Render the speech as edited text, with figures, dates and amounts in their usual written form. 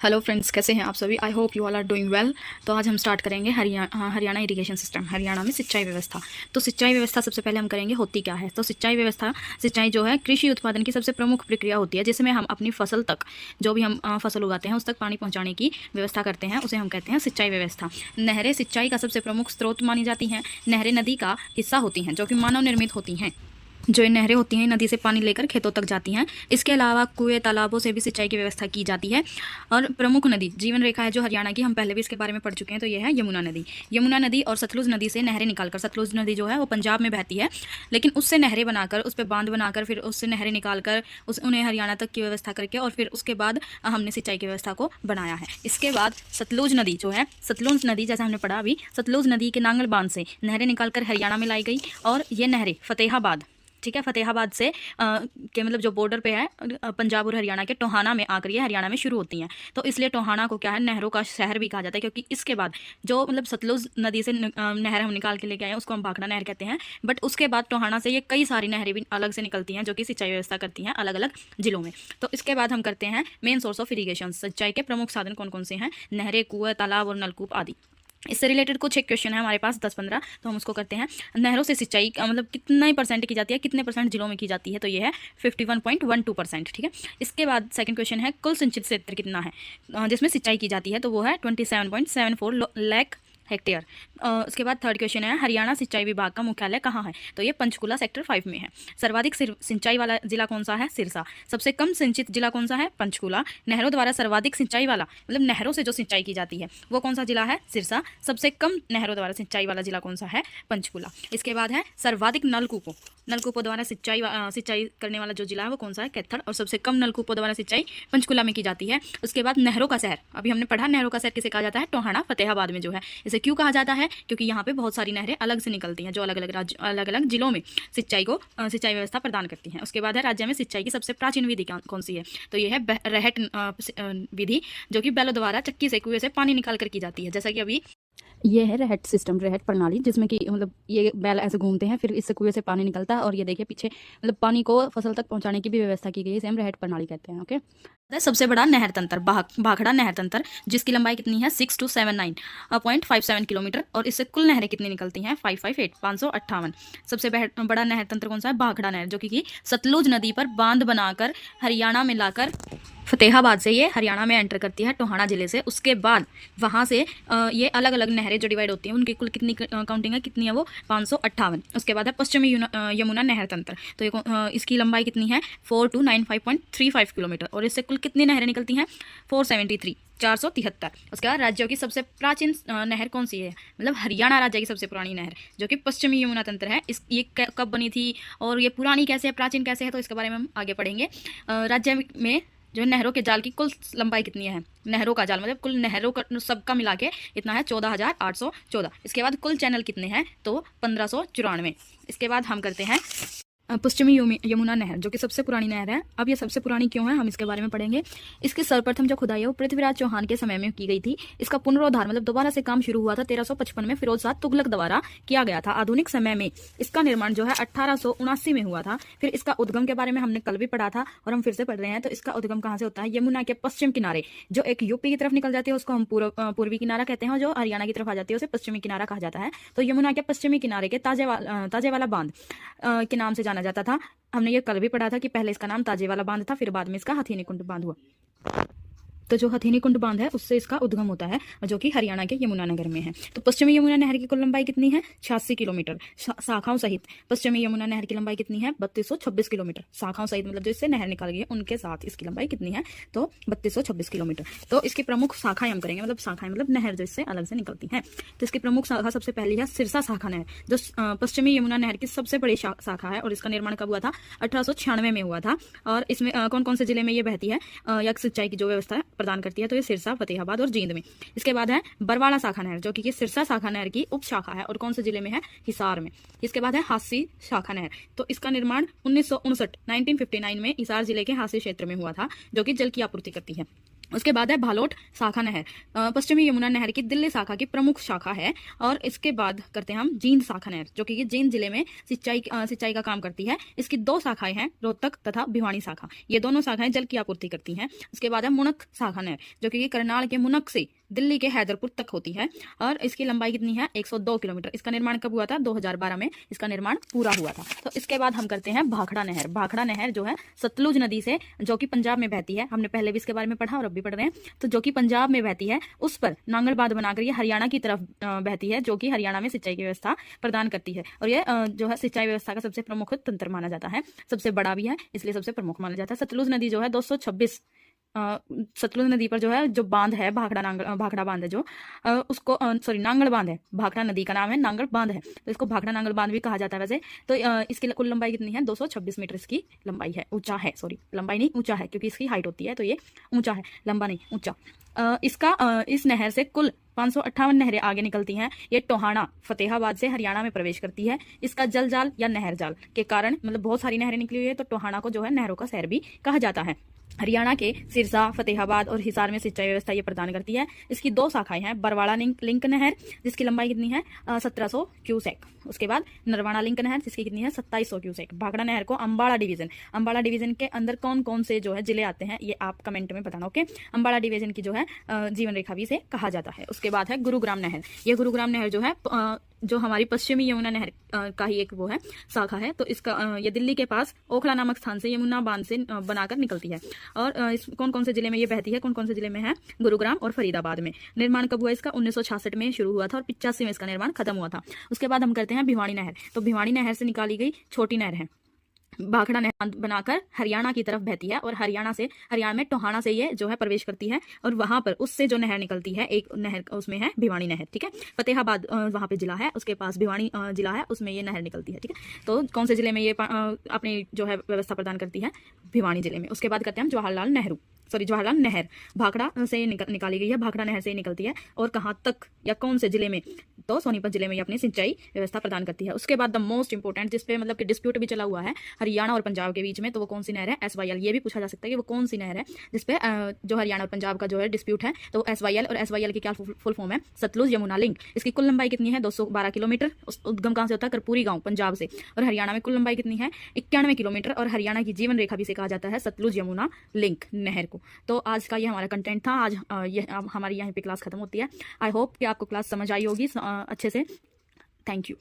Hello friends, कैसे हैं आप सभी। I hope you all are doing well. तो आज हम स्टार्ट करेंगे हरियाणा इरिगेशन सिस्टम, हरियाणा में सिंचाई व्यवस्था। तो सिंचाई व्यवस्था सबसे पहले हम करेंगे होती क्या है। तो सिंचाई व्यवस्था, सिंचाई जो है कृषि उत्पादन की सबसे प्रमुख प्रक्रिया होती है, जिसमें हम अपनी फसल तक, जो भी हम फसल उगाते हैं उस तक पानी पहुँचाने की व्यवस्था करते हैं, उसे हम कहते हैं सिंचाई व्यवस्था। नहरें सिंचाई का सबसे प्रमुख स्रोत मानी जाती हैं। नहरें नदी का हिस्सा होती हैं जो कि मानव निर्मित होती हैं। जो ये नहरें होती हैं नदी से पानी लेकर खेतों तक जाती हैं। इसके अलावा कुएं तालाबों से भी सिंचाई की व्यवस्था की जाती है। और प्रमुख नदी जीवन रेखा है जो हरियाणा की, हम पहले भी इसके बारे में पढ़ चुके हैं। तो ये है यमुना नदी। यमुना नदी और सतलुज नदी से नहरें निकालकर, सतलुज नदी जो है वो पंजाब में बहती है, लेकिन उससे नहरें बनाकर, उस पर बांध बनाकर, फिर उससे नहरें निकालकर उन्हें हरियाणा तक की व्यवस्था करके, और फिर उसके बाद हमने सिंचाई की व्यवस्था को बनाया है। इसके बाद सतलुज नदी जो है, सतलुज नदी जैसे हमने पढ़ा अभी, सतलुज नदी के नांगल बांध से नहरें निकालकर हरियाणा में लाई गई। और ये नहरें फतेहाबाद, ठीक है, फतेहाबाद से के मतलब जो बॉर्डर पे है पंजाब और हरियाणा के, टोहाना में आकर ये हरियाणा में शुरू होती हैं। तो इसलिए टोहाना को क्या है, नहरों का शहर भी कहा जाता है, क्योंकि इसके बाद जो मतलब सतलुज नदी से नहर हम निकाल के लेके आए उसको हम भाखड़ा नहर कहते हैं। बट उसके बाद टोहाना से ये कई सारी नहरें भी अलग से निकलती हैं जो कि सिंचाई व्यवस्था करती हैं अलग अलग जिलों में। तो इसके बाद हम करते हैं मेन सोर्स ऑफ इरीगेशन। सिंचाई के प्रमुख साधन कौन कौन से हैं? नहरें, कुएं, तालाब और नलकूप आदि। इससे रिलेटेड कुछ एक क्वेश्चन है हमारे पास 10-15, तो हम उसको करते हैं। नहरों से सिंचाई मतलब कितना ही परसेंट की जाती है, कितने परसेंट जिलों में की जाती है? तो ये है 51.12%, ठीक है। इसके बाद सेकंड क्वेश्चन है कुल सिंचित क्षेत्र कितना है जिसमें सिंचाई की जाती है? तो वो है 27.74 लाख हेक्टेयर। उसके बाद थर्ड क्वेश्चन है हरियाणा सिंचाई विभाग का मुख्यालय कहाँ है? तो ये पंचकुला सेक्टर 5 में है। सर्वाधिक सिंचाई वाला जिला कौन सा है? सिरसा। सबसे कम सिंचित जिला कौन सा है? पंचकुला। नहरों द्वारा सर्वाधिक सिंचाई वाला, मतलब नहरों से जो सिंचाई की जाती है वो कौन सा जिला है? सिरसा। सबसे कम नहरों द्वारा सिंचाई वाला जिला कौन सा है? पंचकुला। इसके बाद है सर्वाधिक नलकूपों द्वारा सिंचाई करने वाला जो जिला है वो कौन सा है? कैथल। और सबसे कम नलकूपों द्वारा सिंचाई पंचकुला में की जाती है। उसके बाद नहरों का शहर, अभी हमने पढ़ा नहरों का शहर किसे कहा जाता है? टोहाना, फतेहाबाद में जो है। इसे क्यों कहा जाता है? क्योंकि यहाँ पे बहुत सारी नहरें अलग से निकलती हैं जो अलग अलग राज्य, अलग अलग जिलों में सिंचाई व्यवस्था प्रदान करती हैं। उसके बाद है राज्य में सिंचाई की सबसे प्राचीन विधि कौन सी है? तो ये है रहट विधि, जो कि बैलों द्वारा चक्की से कुएं से पानी निकाल कर की जाती है। जैसा कि अभी ये है रहट सिस्टम, रहट प्रणाली, जिसमें कि मतलब ये बैल ऐसे घूमते हैं, फिर इससे कुएं से पानी निकलता है, और ये देखिए पीछे मतलब पानी को फसल तक पहुंचाने की भी व्यवस्था की गई है। इसे हम रहट प्रणाली कहते हैं। ओके। सबसे बड़ा नहर तंत्र भाखड़ा नहर तंत्र, जिसकी लंबाई कितनी है? 6279.57 किलोमीटर। और इससे कुल नहरें कितनी निकलती हैं? 558। सबसे बड़ा नहर तंत्र कौन सा है? भाखड़ा नहर, जो कि सतलुज नदी पर बांध बनाकर हरियाणा में लाकर फतेहाबाद से ये हरियाणा में एंटर करती है, टोहाना जिले से। उसके बाद वहाँ से ये अलग अलग नहरें जो डिवाइड होती हैं उनकी कुल कितनी काउंटिंग है, कितनी है वो? 558। उसके बाद है पश्चिमी यमुना नहर तंत्र। तो ये इसकी लंबाई कितनी है? 4295.35 किलोमीटर। और इससे कुल कितनी नहरें निकलती हैं? 473। उसके बाद राज्यों की सबसे प्राचीन नहर कौन सी है? मतलब हरियाणा राज्य की सबसे पुरानी नहर, जो कि पश्चिमी यमुना तंत्र है। ये कब बनी थी और ये पुरानी कैसे है, प्राचीन कैसे है, तो इसके बारे में हम आगे पढ़ेंगे। राज्य में जो नहरों के जाल की कुल लंबाई कितनी है? नहरों का जाल मतलब कुल नहरों का सबका मिला के इतना है 14,814। इसके बाद कुल चैनल कितने हैं? तो 1594। इसके बाद हम करते हैं पश्चिमी यमुना नहर, जो कि सबसे पुरानी नहर है। अब ये सबसे पुरानी क्यों है, हम इसके बारे में पढ़ेंगे। इसकी सर्वप्रथम जो खुदाई है वो पृथ्वीराज चौहान के समय में की गई थी। इसका पुनरोद्धार मतलब दोबारा से काम शुरू हुआ था 1355 में फिरोज शाह तुगलक द्वारा किया गया था। आधुनिक समय में इसका निर्माण जो है 1879 में हुआ था। फिर इसका उद्गम के बारे में हमने कल भी पढ़ा था और हम फिर से पढ़ रहे हैं। तो इसका उद्गम कहाँ से होता है? यमुना के पश्चिम किनारे, जो एक यूपी की तरफ निकल जाती है उसको हम पूर्वी किनारा कहते हैं, और जो हरियाणा की तरफ आ जाती है उसे पश्चिमी किनारा कहा जाता है। तो यमुना के पश्चिमी किनारे के ताजेवाला बांध के नाम से जाना जाता था। हमने ये कल भी पढ़ा था कि पहले इसका नाम ताजेवाला बांध था, फिर बाद में इसका हथीनी कुंड बांध हुआ। तो जो हथीनी कुंड बांध है उससे इसका उद्गम होता है, जो कि हरियाणा के यमुनानगर में है। तो पश्चिमी यमुना नहर की कुल लंबाई कितनी है? 86 किलोमीटर शाखाओं सहित। पश्चिमी यमुना नहर की लंबाई कितनी है? 3226 किलोमीटर शाखाओं सहित, मतलब जो इससे नहर निकाल गई है उनके साथ इसकी लंबाई कितनी है? तो 3226 किलोमीटर। तो इसकी प्रमुख शाखाएं हम करेंगे, मतलब शाखाएं मतलब नहर जो इससे अलग से निकलती हैं। तो इसकी प्रमुख शाखा सबसे पहली है सिरसा शाखा नहर, जो पश्चिमी यमुना नहर की सबसे बड़ी शाखा है। और इसका निर्माण कब हुआ था? 1896 में हुआ था। और इसमें कौन कौन से जिले में ये बहती है या सिंचाई की जो व्यवस्था प्रदान करती है? तो ये सिरसा, फतेहाबाद और जींद में। इसके बाद है बरवाड़ा शाखा नहर, जो कि सिरसा शाखा नहर की उप शाखा है। और कौन से जिले में है? हिसार में। इसके बाद है हांसी शाखा नहर। तो इसका निर्माण 1959 में हिसार जिले के हांसी क्षेत्र में हुआ था, जो कि जल की आपूर्ति करती है। उसके बाद है भालोट शाखा नहर, पश्चिमी यमुना नहर की दिल्ली शाखा की प्रमुख शाखा है। और इसके बाद करते हैं हम जींद शाखा नहर, जो कि जींद जिले में सिंचाई का काम करती है। इसकी 2 शाखाएं हैं, रोहतक तथा भिवानी शाखा। ये दोनों शाखाएं जल की आपूर्ति करती हैं। उसके बाद है मुनक शाखा नहर, जो कि करनाल के मुनक से दिल्ली के हैदरपुर तक होती है। और इसकी लंबाई कितनी है? 102 किलोमीटर। इसका निर्माण कब हुआ था? 2012 में इसका निर्माण पूरा हुआ था। तो इसके बाद हम करते हैं भाखड़ा नहर। भाखड़ा नहर जो है सतलुज नदी से, जो कि पंजाब में बहती है, हमने पहले भी इसके बारे में पढ़ा और अब भी पढ़ रहे हैं, तो जो कि पंजाब में बहती है, उस पर नांगल बांध बनाकर ये हरियाणा की तरफ बहती है, जो कि हरियाणा में सिंचाई की व्यवस्था प्रदान करती है। और ये जो है सिंचाई व्यवस्था का सबसे प्रमुख तंत्र माना जाता है, सबसे बड़ा भी है, इसलिए सबसे प्रमुख माना जाता है। सतलुज नदी जो है 226 सतलुज नदी पर जो है जो बांध है, भाखड़ा बांध है, जो उसको सॉरी नांगल बांध है। भाखड़ा नदी का नाम है, नांगल बांध है, तो इसको भाखड़ा नांगल बांध भी कहा जाता है वैसे। तो इसकी कुल लंबाई कितनी है? 226 मीटर इसकी लंबाई है। ऊंचा है, सॉरी लंबाई नहीं ऊंचा है, क्योंकि इसकी हाइट होती है, तो ये ऊंचा है, लंबा नहीं ऊंचा। इस नहर से कुल 558 नहरें आगे निकलती हैं। ये टोहाना फतेहाबाद से हरियाणा में प्रवेश करती है। इसका जल जाल या नहर जाल के कारण मतलब बहुत सारी नहरें निकली हुई है, तो टोहाना को जो है नहरों का शहर भी कहा जाता है। हरियाणा के सिरसा, फतेहाबाद और हिसार में सिंचाई व्यवस्था ये प्रदान करती है। इसकी 2 शाखाएं हैं, बरवाड़ा लिंक नहर, जिसकी लंबाई कितनी है? 1700 क्यूसेक। उसके बाद नरवाना लिंक नहर, जिसकी कितनी है? 2700 क्यूसेक। भाखड़ा नहर को अम्बाड़ा डिवीजन के अंदर कौन कौन से जो है जिले आते हैं, ये आप कमेंट में बताना। ओके, अम्बाड़ा डिवीजन की जो है जीवन रेखा भी से कहा जाता है। उसके बाद है गुरुग्राम नहर। ये गुरुग्राम नहर जो है जो हमारी पश्चिमी यमुना नहर का ही एक वो है, शाखा है। तो इसका ये दिल्ली के पास ओखला नामक स्थान से यमुना बांध से बनाकर निकलती है। और इस कौन कौन से जिले में ये बहती है? कौन कौन से जिले में है? गुरुग्राम और फरीदाबाद में। निर्माण कब हुआ इसका? 1966 में शुरू हुआ था और 85 में इसका निर्माण खत्म हुआ था। उसके बाद हम करते हैं भिवानी नहर। तो भिवानी नहर से निकाली गई छोटी नहर है, भाखड़ा नहर बनाकर हरियाणा की तरफ बहती है, और हरियाणा में टोहाना से ये जो है प्रवेश करती है, और वहां पर उससे जो नहर निकलती है, एक नहर उसमें है भिवानी नहर। ठीक है, फतेहाबाद वहां पे जिला है, उसके पास भिवानी जिला है, उसमें ये नहर निकलती है। ठीक है, तो कौन से जिले में ये अपनी जो है व्यवस्था प्रदान करती है? भिवानी जिले में। उसके बाद करते हैं हम जवाहरलाल नहर। भाखड़ा से निकाली गई है, भाखड़ा नहर से निकलती है, और कहाँ तक या कौन से जिले में? तो सोनीपत जिले में ये अपनी सिंचाई व्यवस्था प्रदान करती है। उसके बाद द मोस्ट इंपोर्टेंट, जिसपे मतलब कि डिस्प्यूट भी चला हुआ है हरियाणा और पंजाब के बीच में, तो वो कौन सी नहर है? SYL। ये भी पूछा जा सकता है कि वो कौन सी नहर है जिसपे जो हरियाणा और पंजाब का जो है डिस्प्यूट है, तो SYL। और SYL की क्या फुल फॉर्म है? सतलुज यमुना लिंक। इसकी कुल लंबाई कितनी है? 212 किलोमीटर। उद्गम कहाँ से होता है? कर्पूरी गांव, पंजाब से। और हरियाणा में कुल लंबाई कितनी है? 91 किलोमीटर। और हरियाणा की जीवन रेखा भी से कहा जाता है सतलुज यमुना लिंक नहर को। तो आज का ये हमारा कंटेंट था। आज हमारी यहाँ पे क्लास खत्म होती है। आई होप कि आपको क्लास समझ आई होगी अच्छे से। Thank you.